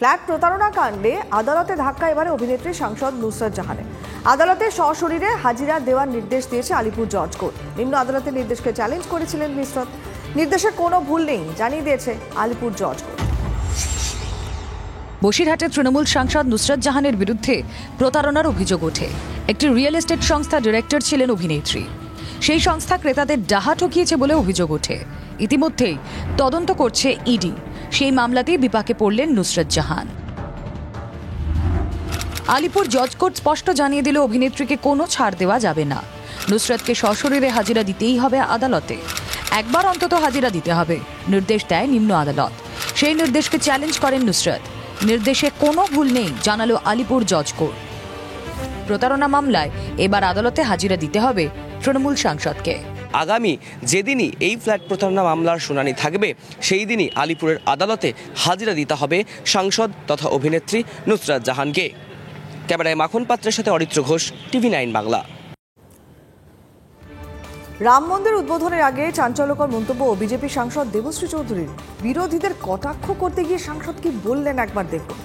Flat প্রতারণা কাণ্ডে আদালতে ধাক্কা এবারে অভিনেত্রী সাংসদ নুসরাত জাহানের। আদালতে সশরীরে হাজিরা দেওয়ার নির্দেশ দিয়েছে আলিপুর জজ কোর্ট। নিম্ন আদালতের নির্দেশকে চ্যালেঞ্জ করেছিলেন নুসরাত। নির্দেশে কোনো ভুল নেই জানিয়ে দিয়েছে আলিপুর জজ কোর্ট। বসিরহাটের তৃণমূল সাংসদ নুসরাত জাহানের বিরুদ্ধে প্রতারণার অভিযোগ ওঠে। একটি রিয়েল এস্টেট সংস্থা ডিরেক্টর ছিলেন অভিনেত্রী। সেই সংস্থা ক্রেতাদের ডাহা ঠকিয়েছে বলে অভিযোগ ওঠে। ইতিমধ্যেই তদন্ত করছে ইডি। সেই মামলাতেই বিপাকে পড়লেন নুসরাত জাহান। আলিপুর জজ কোর্ট স্পষ্ট জানিয়ে দিল অভিনেত্রীকে কোনো ছাড় দেওয়া যাবে না। নুসরাতকে সশরীরে হাজিরা দিতেই হবে আদালতে। একবার অন্তত হাজিরা দিতে হবে, নির্দেশ দেয় নিম্ন আদালত। সেই নির্দেশকে চ্যালেঞ্জ করেন নুসরাত। নির্দেশে কোনো ভুল নেই জানালো আলিপুর জজ কোর্ট। প্রতারণা মামলায় এবার আদালতে হাজিরা দিতে হবে তৃণমূল সাংসদকে। আগামী যেদিনই এই ফ্ল্যাট প্রতারণা মামলার শুনানি থাকবে সেই দিনই আলিপুরের আদালতে হাজিরা দিতে হবে সাংসদ তথা অভিনেত্রী নুসরাত জাহানকে। ক্যামেরায় মাখন পাত্রের সাথে অরিত্র ঘোষ, TV9 বাংলা। রাম মন্দির উদ্বোধনের আগে চাঞ্চল্যকর মন্তব্য বিজেপি সাংসদ দেবশ্রী চৌধুরীর। বিরোধীদের কটাক্ষ করতে গিয়ে সাংসদ কি বললেন একবার দেখুন।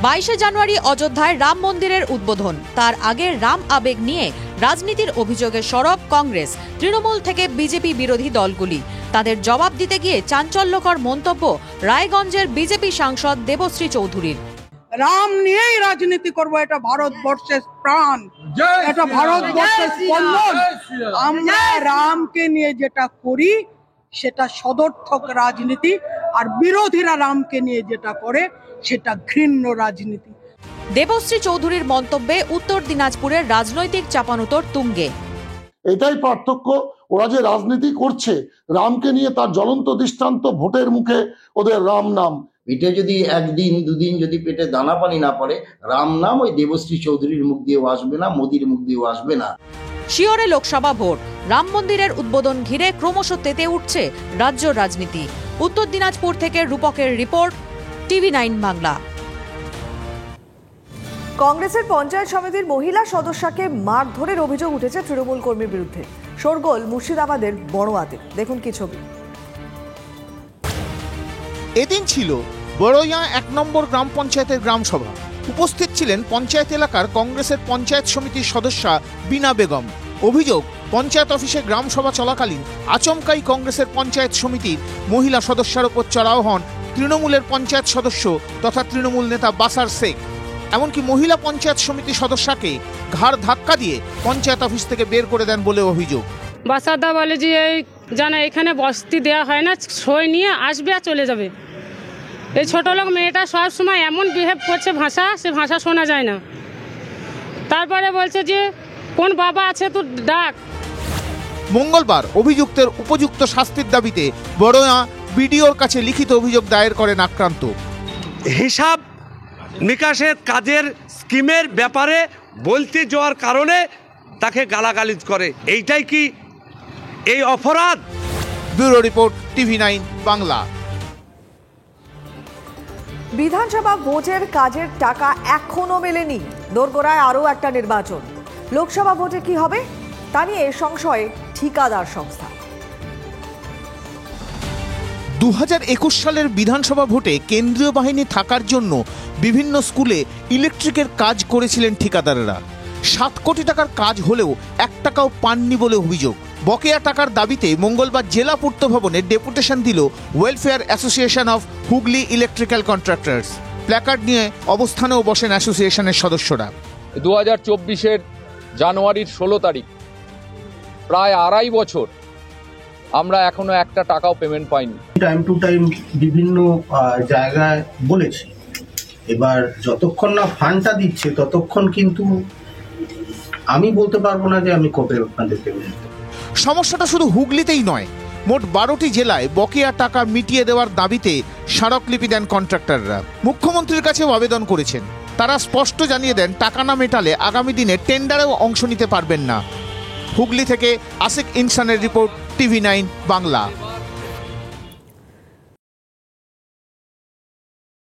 22 জানুয়ারি অযোধ্যায় রাম মন্দিরের উদ্বোধন। তার আগে রাম আবেগ নিয়ে রাজনীতির অভিযোগে সরব কংগ্রেস, তৃণমূল থেকে বিজেপি বিরোধী দলগুলি। তাদের জবাব দিতে গিয়ে চাঞ্চল্যকর মন্তব্য রায়গঞ্জের বিজেপি সাংসদ দেবশ্রী চৌধুরীর। রাম নিয়েই রাজনীতি করবো, এটা ভারতবর্ষের প্রাণ, এটা ভারতবর্ষের স্পন্দন। আমরা রামকে নিয়ে যেটা করি সেটা সদর্থক রাজনীতি, আর বিরোধীরা রামকে নিয়ে যেটা করে সেটা ঘৃণ্য রাজনীতি। দেবশ্রী চৌধুরীর মন্তব্যে উত্তর দিনাজপুরের রাজনৈতিক চাপানোতর তুঙ্গে। এটাই পার্থক্য। ওরা যে রাজনীতি করছে রামকে নিয়ে, তার জ্বলন্ত দৃষ্টান্ত ভোটের মুখে ওদের রাম নাম। পেটে যদি একদিন দুদিন যদি পেটে দানা পানি না পড়ে, রাম নাম ওই দেবশ্রী চৌধুরীর মুখ দিয়েও আসবে না, মোদির মুখ দিয়েও আসবে না। শিওরে লোকসভা ভোট, রাম মন্দিরের উদ্বোধন ঘিরে ক্রমশ তেতে উঠছে রাজ্য রাজনীতি। উত্তর দিনাজপুর থেকে রূপকের রিপোর্ট, TV9 বাংলা। কংগ্রেসের পঞ্চায়েত সমিতির মহিলা সদস্যকে মারধরের অভিযোগ উঠেছে তৃণমূল কর্মীর বিরুদ্ধে। শোরগোল মুর্শিদাবাদের বড়োয়াতে। দেখুন কি ছবি। এদিন ছিল বড়ইয়া 1 নম্বর গ্রাম পঞ্চায়েতের গ্রাম সভা। উপস্থিত ছিলেন পঞ্চায়েত এলাকার কংগ্রেসের পঞ্চায়েত সমিতির সদস্যা বিনা বেগম। অভিযোগ, পঞ্চায়েত অফিসে গ্রাম সভা চলাকালীন আচমকাই কংগ্রেসের পঞ্চায়েত সমিতির মহিলা সদস্যার ওপর চড়াও হন তৃণমূলের পঞ্চায়েত সদস্য তথা তৃণমূল নেতা বাসার শেখ। এমনকি মহিলা পঞ্চায়েত সমিতি সদস্যাকে ঘাড় ধাক্কা দিয়ে পঞ্চায়েত অফিস থেকে বের করে দেন বলে অভিযোগ। বাসাদা বলে যে এই জানা এখানে বসতি দেওয়া হয় না, সই নিয়ে আসবে আর চলে যাবে। এই ছোট লোক মেয়েটা সব সময় এমন বিহেভ করছে, সে ভাষা শোনা যায় না। তারপরে বলছে যে কোন বাবা আছে তুই ডাক। মঙ্গলবার অভিযুক্তের উপযুক্ত শাস্তির দাবিতে বড়ইয়া বিডিওর কাছে লিখিত অভিযোগ দায়ের করেন আক্রান্ত। হিসাব নিকাশের কাজের স্কিমের ব্যাপারে বলতে যাওয়ার কারণে তাকে গালাগালিজ করে, এইটাই কি এই অপরাধ? Bureau report, TV9 Bangla. বিধানসভা ভোটের কাজের টাকা এখনো মেলেনি। দোরগোড়ায় আরও একটা নির্বাচন। লোকসভা ভোটে কি হবে তা নিয়ে সংশয়ে ঠিকাদার সংস্থা। 2021 সালের বিধানসভা ভোটে কেন্দ্রীয় বাহিনী থাকার জন্য বিভিন্ন স্কুলে ইলেকট্রিকের কাজ করেছিলেন ঠিকাদাররা। 7 কোটি টাকার কাজ হলেও 1 টাকাও পাননি বলে অভিযোগ। বকেয়া টাকার দাবিতে মঙ্গলবার জেলা পূর্ত ভবনে ডেপুটেশন দিল welfare association of Hooghly electrical contractors. Placard নিয়ে অবস্থানেও বসেন অ্যাসোসিয়েশনের সদস্যরা। 2024-এর জানুয়ারির 16 তারিখ, প্রায় 2.5 বছর আমরা এখনো 1 টাকাও পেমেন্ট পাইনি। টাইম টু টাইম বিভিন্ন জায়গায় বলেছি, এবার যতক্ষণ না ফান্ডটা দিচ্ছে ততক্ষণ কিন্তু আমি বলতে পারবো না যে আমি কবে আপনাদের পেমেন্ট। সমস্যাটা শুধু হুগলিতেই নয়, মোট 12টি জেলায় বকেয়া টাকা মিটিয়ে দেওয়ার দাবিতে স্মারকলিপি দেন কন্ট্রাক্টররা। মুখ্যমন্ত্রীর কাছেও আবেদন করেছেন। তারা স্পষ্ট জানিয়ে দেন টাকা না মেটালে আগামী দিনে টেন্ডারেও অংশ নিতে পারবেন না। হুগলি থেকে আসিক ইনসানের রিপোর্ট, TV9 বাংলা।